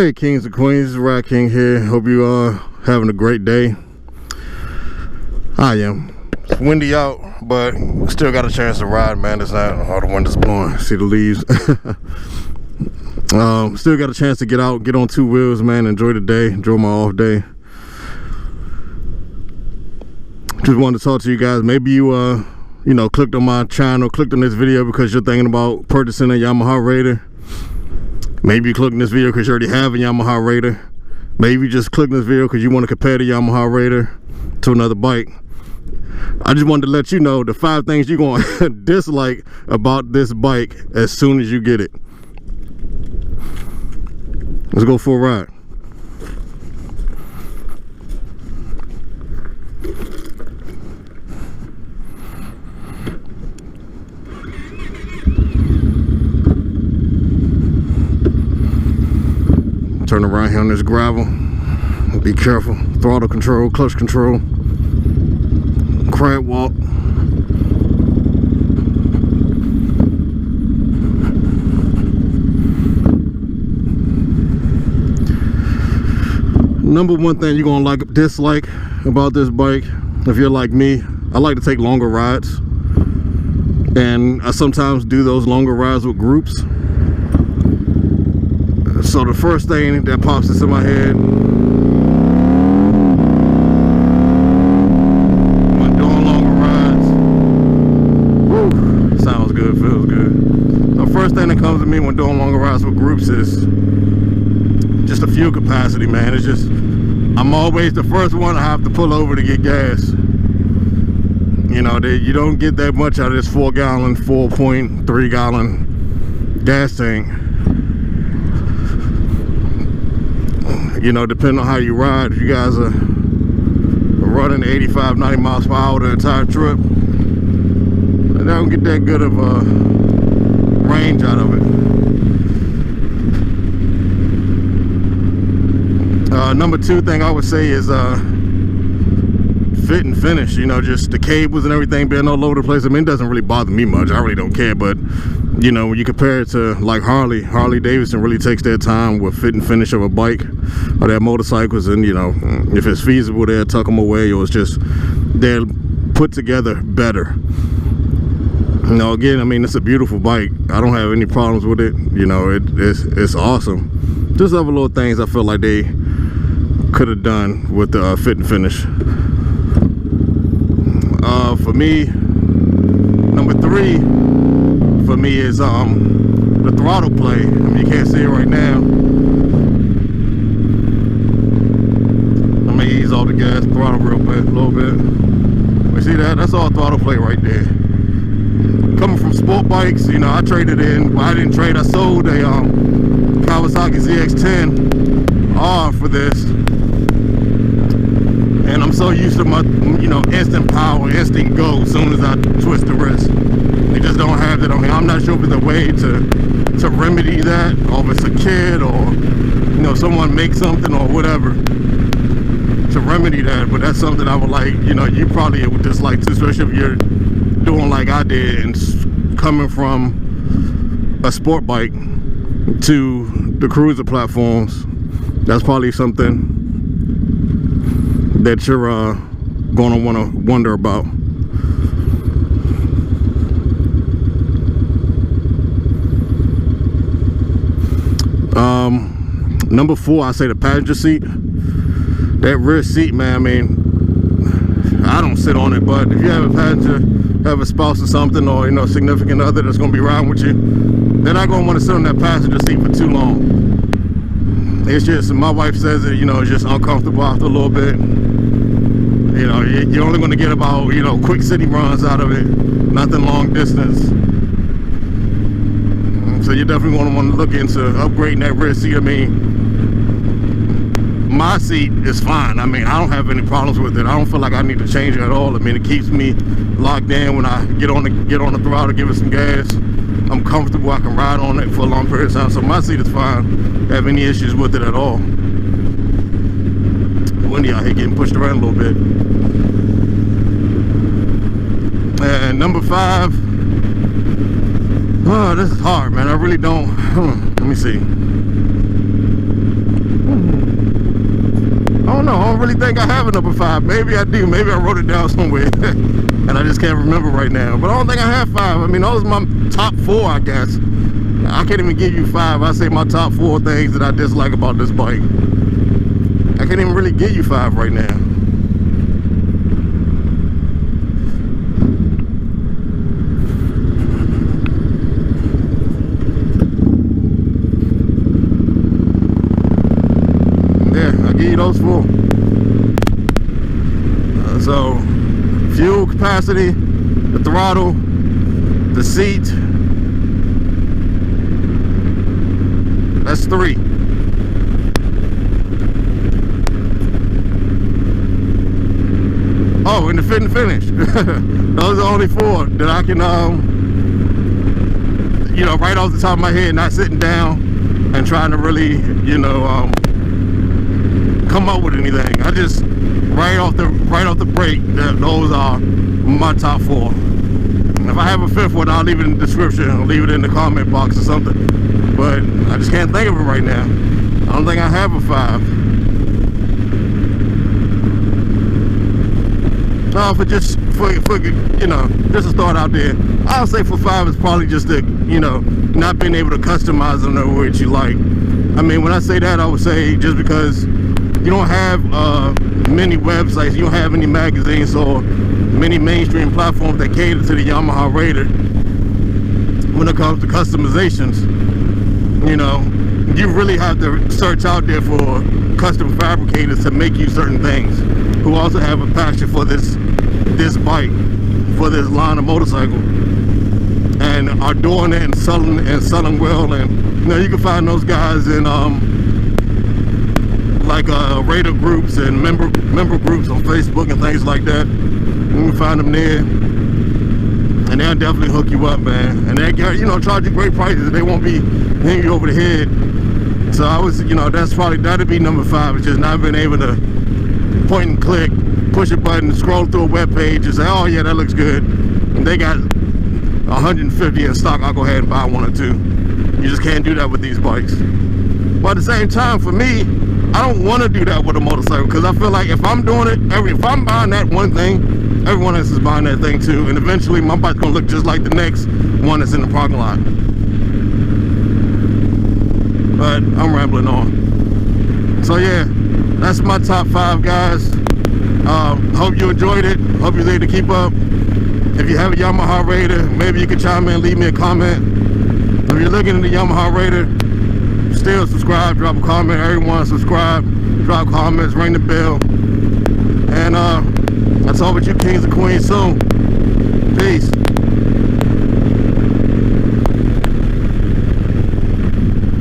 Hey kings and queens, Rad King here. Hope you are having a great day. I am. It's windy out, but still got a chance to ride, man. It's not all the wind is blowing. See the leaves. Still got a chance to get out, get on two wheels, man. Enjoy the day, enjoy my off day. Just wanted to talk to you guys. Maybe you you know, clicked on my channel, clicked on this video because you're thinking about purchasing a Yamaha Raider. Maybe you clicked on this video because you already have a Yamaha Raider. Maybe you just clicked on this video because you want to compare the Yamaha Raider to another bike. I just wanted to let you know the 5 things you're going to dislike about this bike as soon as you get it. Let's go for a ride. Turn around here on this gravel. Be careful. Throttle control, clutch control, crab walk. Number one thing you're gonna dislike about this bike, if you're like me, I like to take longer rides, and I sometimes do those longer rides with groups. So the first thing that pops into my head when doing longer rides, whew, sounds good, feels good. The first thing that comes to me when doing longer rides with groups is just the fuel capacity, man. It's just, I'm always the first one I have to pull over to get gas. You know, you don't get that much out of this 4-gallon, 4.3 gallon gas tank. You know, depending on how you ride, if you guys are running 85, 90 miles per hour the entire trip, they don't get that good of a range out of it. Number 2 thing I would say is fit and finish. You know, just the cables and everything being all over the place. I mean, it doesn't really bother me much. I really don't care, but you know, when you compare it to like Harley Davidson really takes their time with fit and finish of a bike or their motorcycles, and you know, if it's feasible, they'll tuck them away, or it's just they're put together better. You know, again, I mean, it's a beautiful bike. I don't have any problems with it. You know, it's awesome. Just other little things I feel like they could have done with the fit and finish. For me, number 3 for me is the throttle play. I mean, you can't see it right now. Let me ease off the gas, throttle real bit, a little bit. You see that? That's all throttle play right there. Coming from sport bikes, you know, I traded in. Well, I didn't trade. I sold a Kawasaki ZX-10R for this. And I'm so used to my, you know, instant power, instant go as soon as I twist the wrist. They just don't have that on here. I'm not sure if it's a way to remedy that, or if it's a kid, or you know, someone make something or whatever to remedy that. But that's something I would like, you know, you probably would dislike too, especially if you're doing like I did and coming from a sport bike to the cruiser platforms. That's probably something that you're gonna want to wonder about. Number 4, I say the passenger seat. That rear seat, man, I mean, I don't sit on it, but if you have a passenger, have a spouse or something, or you know, significant other that's gonna be riding with you, they're not gonna want to sit on that passenger seat for too long. It's just, my wife says it, you know, it's just uncomfortable after a little bit. You know, you're only going to get about, you know, quick city runs out of it, nothing long distance. So you're definitely going to want to look into upgrading that rear seat. I mean, my seat is fine. I mean, I don't have any problems with it. I don't feel like I need to change it at all. I mean, it keeps me locked in when I get on the throttle, give it some gas. I'm comfortable. I can ride on it for a long period of time. So my seat is fine. I don't have any issues with it at all. Windy out here, getting pushed around a little bit. And number 5, oh, this is hard, man. I really don't. Let me see. really think I have a number 5. Maybe I do. Maybe I wrote it down somewhere. And I just can't remember right now. But I don't think I have 5. I mean, those are my top 4, I guess. I can't even give you 5. I say my top 4 things that I dislike about this bike. I can't even really give you 5 right now. I'll give you those 4. So, fuel capacity, the throttle, the seat, that's 3. Oh, and the fit and finish. Those are only 4 that I can, you know, right off the top of my head, not sitting down and trying to really, you know, come up with anything. I just right off the break, those are my top 4. If I have a 5th one, I'll leave it in the description. I'll leave it in the comment box or something. But I just can't think of it right now. I don't think I have a 5. For you know, just a thought out there. I'll say for 5 is probably just the, you know, not being able to customize in the way that you like. I mean, when I say that, I would say just because you don't have many websites, you don't have any magazines or many mainstream platforms that cater to the Yamaha Raider when it comes to customizations. You know, you really have to search out there for custom fabricators to make you certain things who also have a passion for this bike, for this line of motorcycle, and are doing it and selling well. And you know, you can find those guys in like Raider groups and member groups on Facebook and things like that. You can find them there, and they'll definitely hook you up, man. And they, you know, charge you great prices. They won't be hitting you over the head. So I was, you know, that'd be number 5. It's just not being able to point and click, push a button, scroll through a web page, and say, oh yeah, that looks good. And they got 150 in stock. I'll go ahead and buy 1 or 2. You just can't do that with these bikes. But at the same time, for me, I don't want to do that with a motorcycle, because I feel like if I'm doing it, if I'm buying that one thing, everyone else is buying that thing too, and eventually my bike's gonna look just like the next one that's in the parking lot. But I'm rambling on. So yeah, that's my top 5, guys. Hope you enjoyed it. Hope you're able to keep up. If you have a Yamaha Raider, maybe you can chime in, leave me a comment. If you're looking at the Yamaha Raider, still subscribe, drop a comment. Everyone subscribe, drop comments, ring the bell. And I'll talk with you kings and queens soon. Peace.